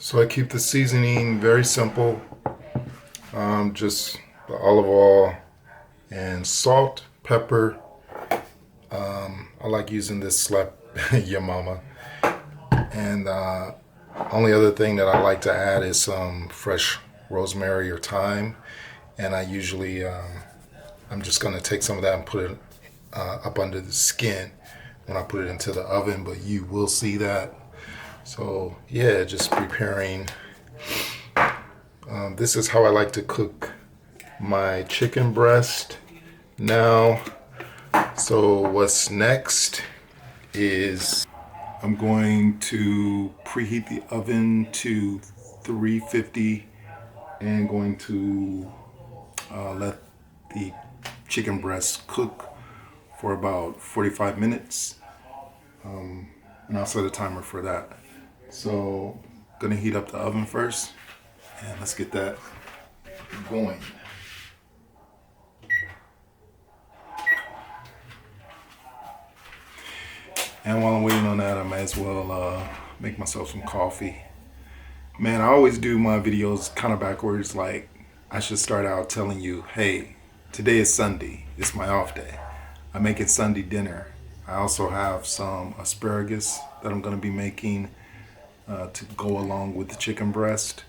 So I keep the seasoning very simple, just the olive oil and salt, pepper. I like using this Slap Your Mama. And only other thing that I like to add is some fresh rosemary or thyme. And I usually, I'm just going to take some of that and put it up under the skin when I put it into the oven, but you will see that. So yeah, just preparing. This is how I like to cook my chicken breast now. So what's next is I'm going to preheat the oven to 350 and going to let the chicken breast cook for about 45 minutes. And I'll set a timer for that. So, gonna heat up the oven first, and let's get that going. And while I'm waiting on that, I might as well make myself some coffee. Man, I always do my videos kind of backwards. Like, I should start out telling you, hey, today is Sunday. It's my off day. I make it Sunday dinner. I also have some asparagus that I'm gonna be making to go along with the chicken breast.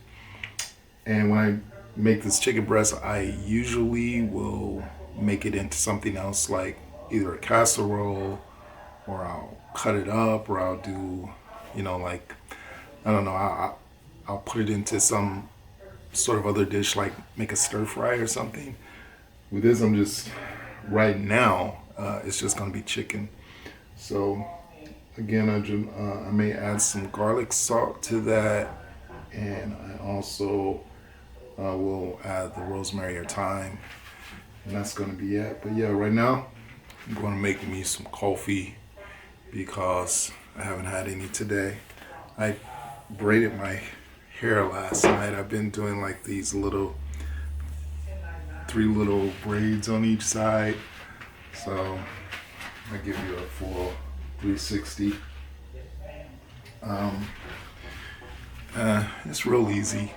And when I make this chicken breast, I usually will make it into something else, like either a casserole, or I'll cut it up, or I'll do, like, I don't know, I'll put it into some sort of other dish, like make a stir fry or something. With this, I'm just, right now, it's just gonna be chicken. So again, I may add some garlic salt to that, and I also will add the rosemary or thyme, and that's gonna be it. But yeah, right now, I'm gonna make me some coffee because I haven't had any today. I braided my hair last night. I've been doing like these three little braids on each side. So I give you a full 360. It's real easy.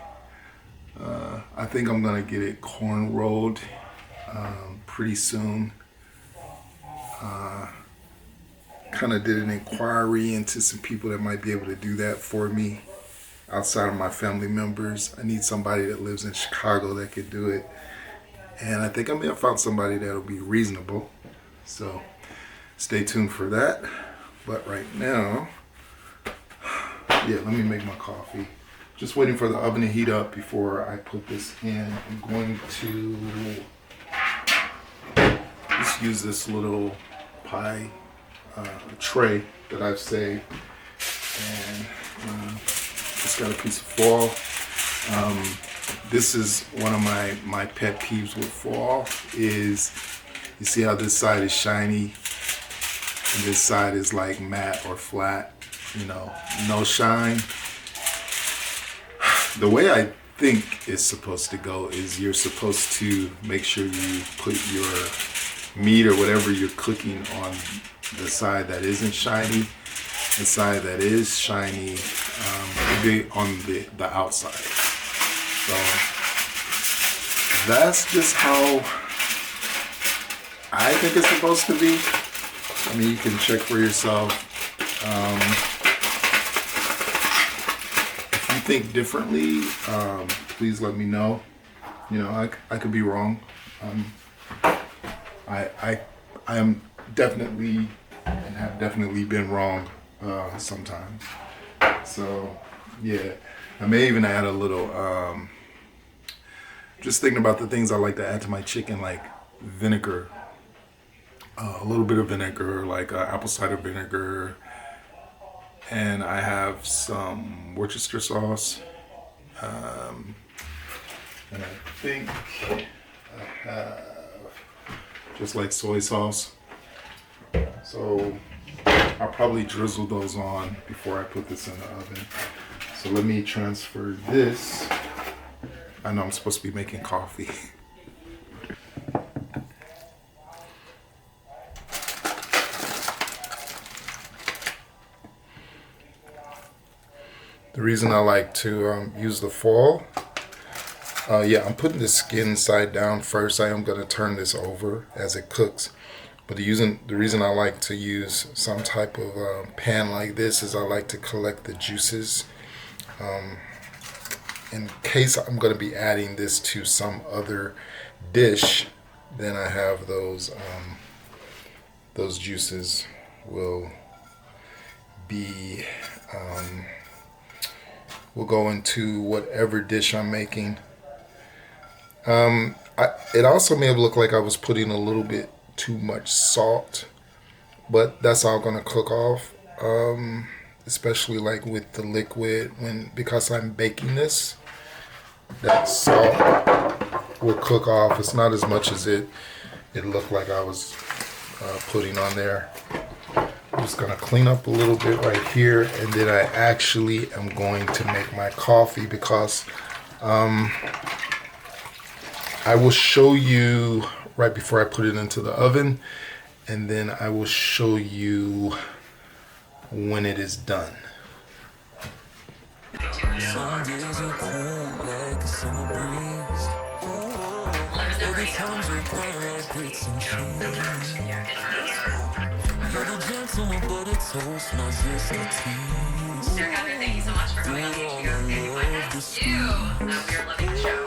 I think I'm gonna get it corn rolled pretty soon. Kind of did an inquiry into some people that might be able to do that for me outside of my family members. I need somebody that lives in Chicago that could do it, and I think I may have found somebody that'll be reasonable. So stay tuned for that. But right now, yeah, let me make my coffee. Just waiting for the oven to heat up before I put this in. I'm going to just use this little pie tray that I've saved, and just got a piece of foil. This is one of my pet peeves with foil, is you see how this side is shiny and this side is like matte or flat, no shine. The way I think it's supposed to go is you're supposed to make sure you put your meat or whatever you're cooking on the side that isn't shiny. The side that is shiny, be on the outside. So that's just how I think it's supposed to be. I mean, you can check for yourself. If you think differently, please let me know. I could be wrong. I am definitely and have definitely been wrong sometimes. So yeah, I may even add a little, just thinking about the things I like to add to my chicken, like vinegar, a little bit of vinegar, like apple cider vinegar, and I have some Worcester sauce, and I think I have just like soy sauce. So I'll probably drizzle those on before I put this in the oven. So let me transfer this. I know I'm supposed to be making coffee. The reason I like to use the foil, yeah, I'm putting the skin side down first. I am going to turn this over as it cooks. But the reason I like to use some type of pan like this is I like to collect the juices. In case I'm going to be adding this to some other dish, then I have those juices will be will go into whatever dish I'm making. It also may have looked like I was putting a little bit too much salt, but that's all gonna cook off, especially like with the liquid, because I'm baking this, that salt will cook off. It's not as much as it looked like I was putting on there. I'm just gonna clean up a little bit right here, and then I actually am going to make my coffee, because I will show you right before I put it into the oven, and then I will show you when it is done. Some days are cool like a summer breeze. Other times are bright like grits and cheese. You're the gentleman, but it's toast, my sister tease. Dear Heaven, thank you so much for coming on YouTube. And we love you. We are loving the show.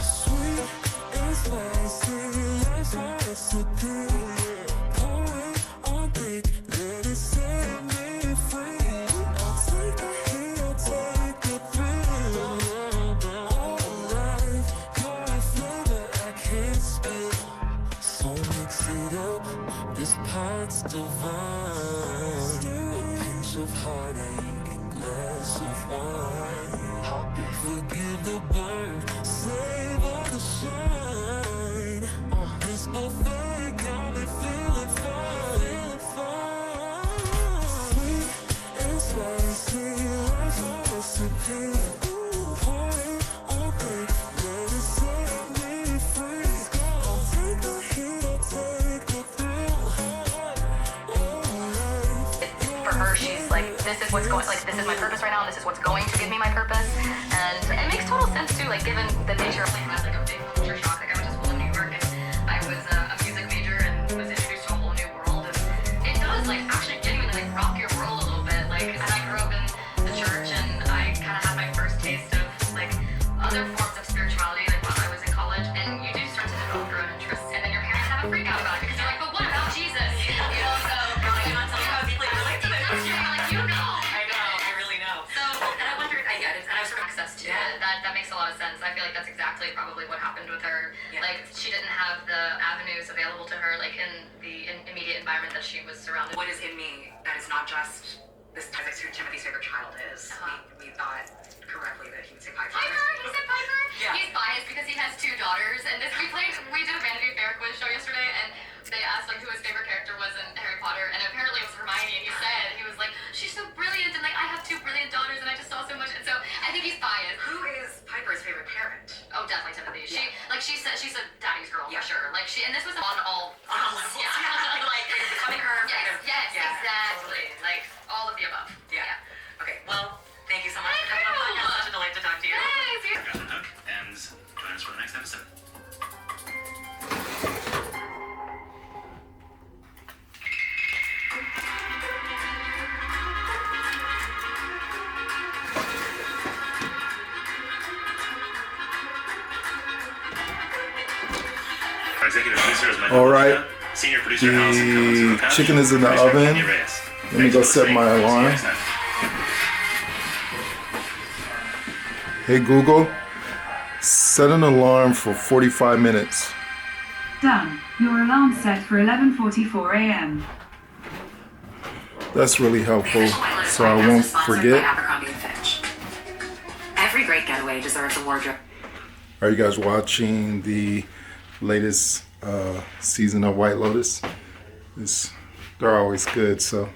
Sweet and spicy, life's hard to do. Pour it on thick, let it set me free. I'll take the heat, I'll take the thrill. All is divine. A pinch of heartache, a glass of wine. Forgive the burn, savor the shine. This buffet got me feeling fine, Sweet and spicy, life's a recipe. Pour it all day, let it set me free. I'll take the heat, I'll take the thrill. For her, she's like, this is what's going, like, this is my purpose right now, and this is what's going to give me my purpose. And it makes total sense too, like, given the nature of like, had like a big culture shock. Like, I went to school in New York, and I was a music major and was introduced to a whole new world. And it does, like, actually genuinely, like, rock your world a little bit. Like, and I grew up in the church, and I kind of had my first taste of, like, other forms of spirituality, like, while I was in college. And you do start to develop your own interests, and then your parents have a freak out about it, because they're like, but what about Jesus? You know, so, you're not telling me how deeply you relate to this. You're like, you know. I know, I really know. So, and I wondered, I get it, and I was access to it. That makes a lot of sense. I feel like that's exactly probably what happened with her. Yeah. Like, she didn't have the avenues available to her, like, in the immediate environment that she was surrounded What is in me that is not just this type of who Timothy's favorite child is. We thought correctly that he would say Piper. Piper? He said Piper? Yeah. He's biased because he has 2 daughters, and we did a Vanity Fair quiz show yesterday, and they asked, like, who his favorite character was in Harry Potter, and apparently it was Hermione, and he was like, she's so brilliant, and, like, I have 2 brilliant daughters, and I just saw so much, and so I think he's biased. Who is Piper's favorite parent? Oh, definitely Timothy. She's a daddy's girl Yeah. for sure. Like, and this was on all levels. Yeah. Like, becoming her. Yes, Yeah, exactly. totally. Like, all of the above. Yeah. Okay, well, thank you so much for coming on the podcast. Such a delight to talk to you. Thanks. Got the hook, and join us for the next episode. Our executive producer is Michael All right. Lucia. Senior producer Allison Cummins. The chicken is in the oven. Let me go set my alarm. Hey Google, set an alarm for 45 minutes. Done. Your alarm set for 11:44 a.m. That's really helpful, so I won't forget. Every great getaway deserves a wardrobe. Are you guys watching the latest season of White Lotus? They're always good, so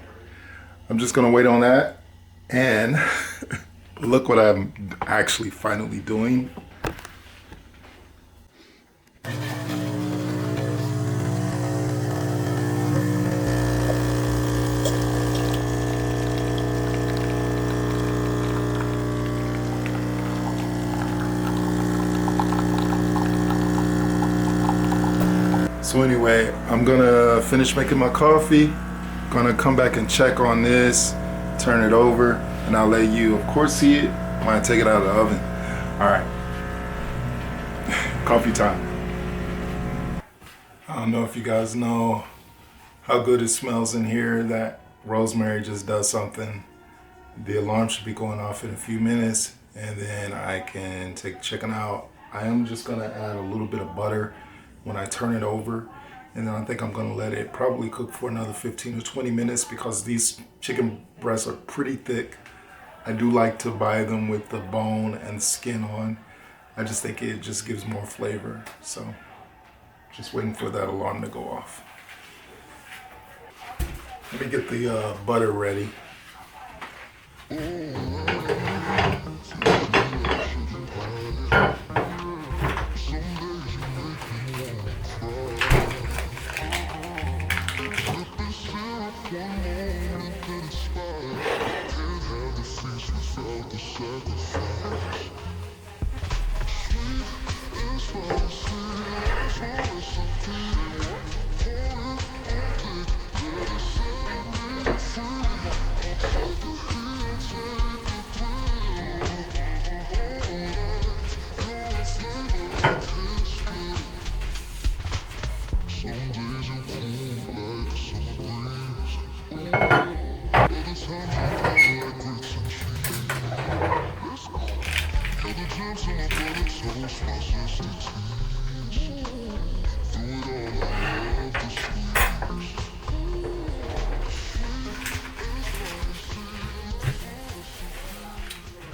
I'm just gonna wait on that. And look what I'm actually finally doing. So anyway, I'm gonna finish making my coffee, gonna come back and check on this, turn it over, and I'll let you, of course, see it when I take it out of the oven. All right, coffee time. I don't know if you guys know how good it smells in here. That rosemary just does something. The alarm should be going off in a few minutes, and then I can take the chicken out. I am just gonna add a little bit of butter when I turn it over, and then I think I'm gonna let it probably cook for another 15 to 20 minutes because these chicken breasts are pretty thick. I do like to buy them with the bone and skin on. I just think it just gives more flavor. So just waiting for that alarm to go off. Let me get the butter ready.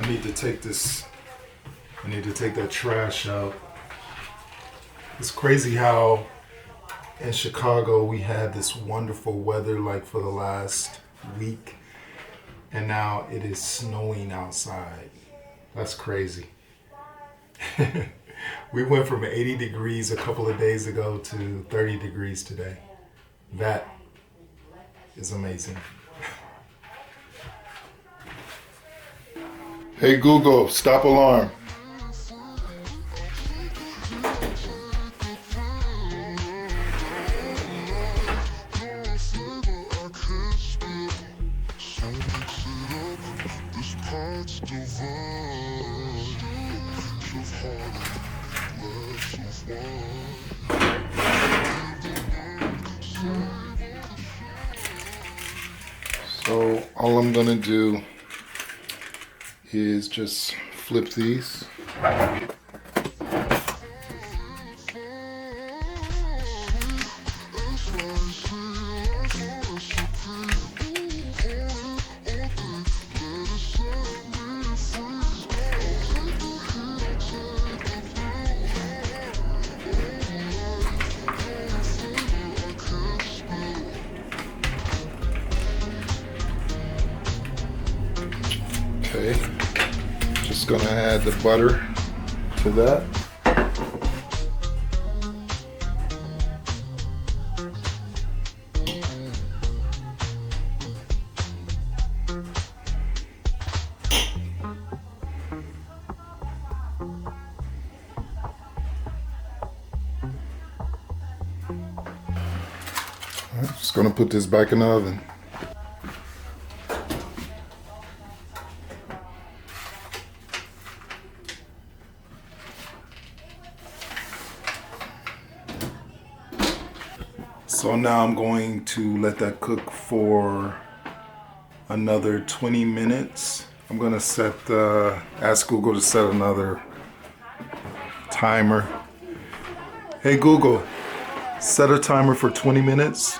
I need to take that trash out. It's crazy how in Chicago we had this wonderful weather like for the last week, and now it is snowing outside. That's crazy. We went from 80 degrees a couple of days ago to 30 degrees today. That is amazing. Hey Google, stop alarm. So all I'm gonna do is just flip these. Okay, just gonna add the butter to that. All right, just gonna put this back in the oven. So now I'm going to let that cook for another 20 minutes. I'm gonna ask Google to set another timer. Hey Google, set a timer for 20 minutes.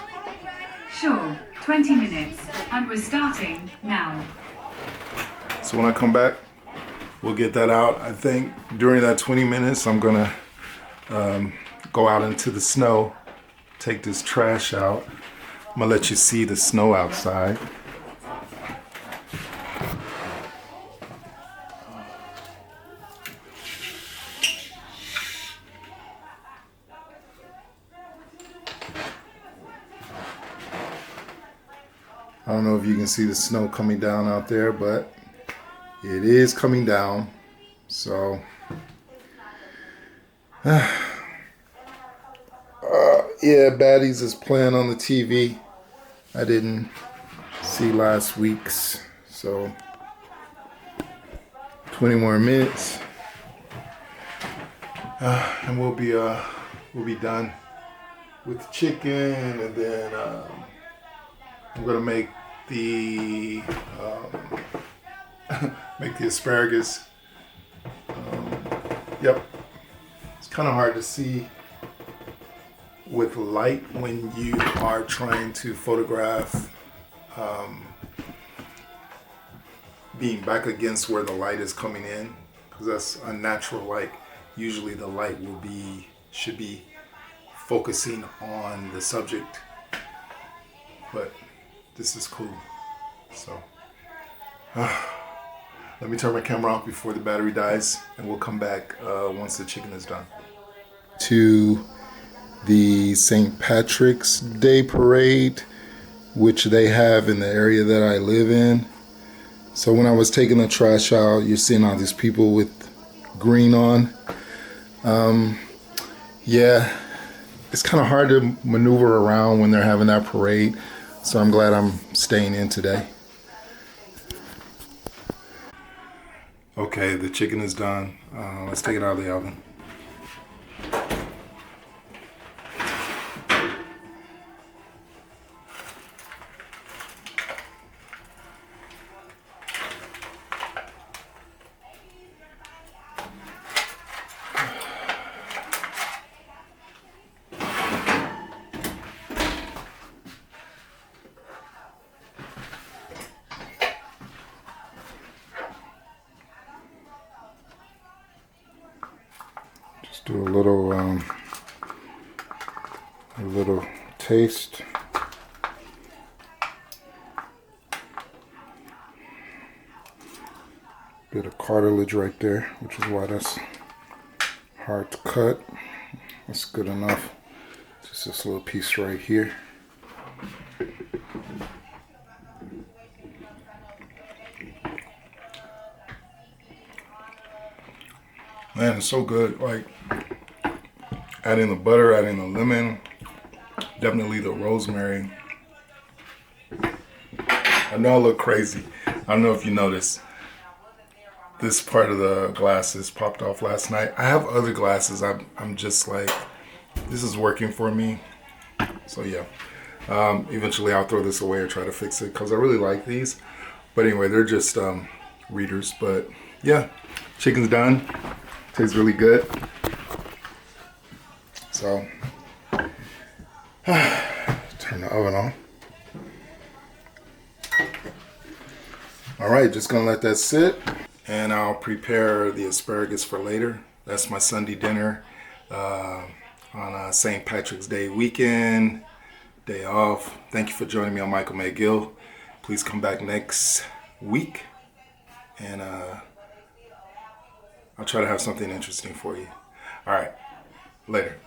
Sure, 20 minutes, and we're starting now. So when I come back, we'll get that out. I think during that 20 minutes, I'm gonna go out into the snow, take this trash out. I'm gonna let you see the snow outside. I don't know if you can see the snow coming down out there, but it is coming down. So, yeah, Baddies is playing on the TV. I didn't see last week's, so 20 more minutes, and we'll be done with the chicken, and then I'm gonna make the make the asparagus. Yep, it's kind of hard to see with light when you are trying to photograph being back against where the light is coming in, because that's unnatural light. Usually the light should be focusing on the subject, but this is cool. So let me turn my camera off before the battery dies, and we'll come back once the chicken is done. To the St. Patrick's Day parade, which they have in the area that I live in. So when I was taking the trash out, you're seeing all these people with green on. Yeah, it's kind of hard to maneuver around when they're having that parade. So I'm glad I'm staying in today. Okay, the chicken is done. Let's take it out of the oven. do a little taste. Bit of cartilage right there, which is why that's hard to cut. That's good enough. Just this little piece right here. Man, it's so good. Like adding the butter, adding the lemon, definitely the rosemary. I know I look crazy. I don't know if you noticed. This part of the glasses popped off last night. I have other glasses. I'm just like, this is working for me. So yeah, eventually I'll throw this away or try to fix it because I really like these. But anyway, they're just readers. But yeah, chicken's done. Tastes really good. So turn the oven on. All right, just gonna let that sit. And I'll prepare the asparagus for later. That's my Sunday dinner on a St. Patrick's Day weekend, day off. Thank you for joining me on MEG Gill. Please come back next week, and I'll try to have something interesting for you. All right, later.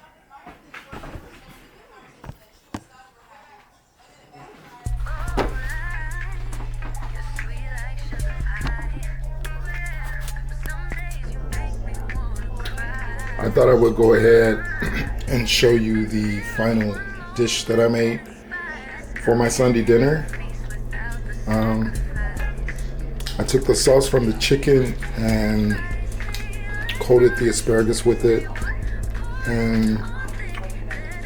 I thought I would go ahead and show you the final dish that I made for my Sunday dinner. I took the sauce from the chicken and coated the asparagus with it and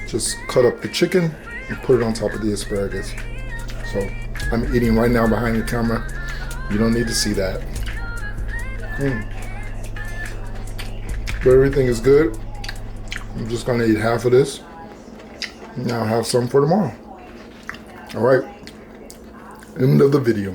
just cut up the chicken and put it on top of the asparagus. So I'm eating right now behind the camera. You don't need to see that. But everything is good. I'm just gonna eat half of this. And I'll have some for tomorrow. All right, end of the video.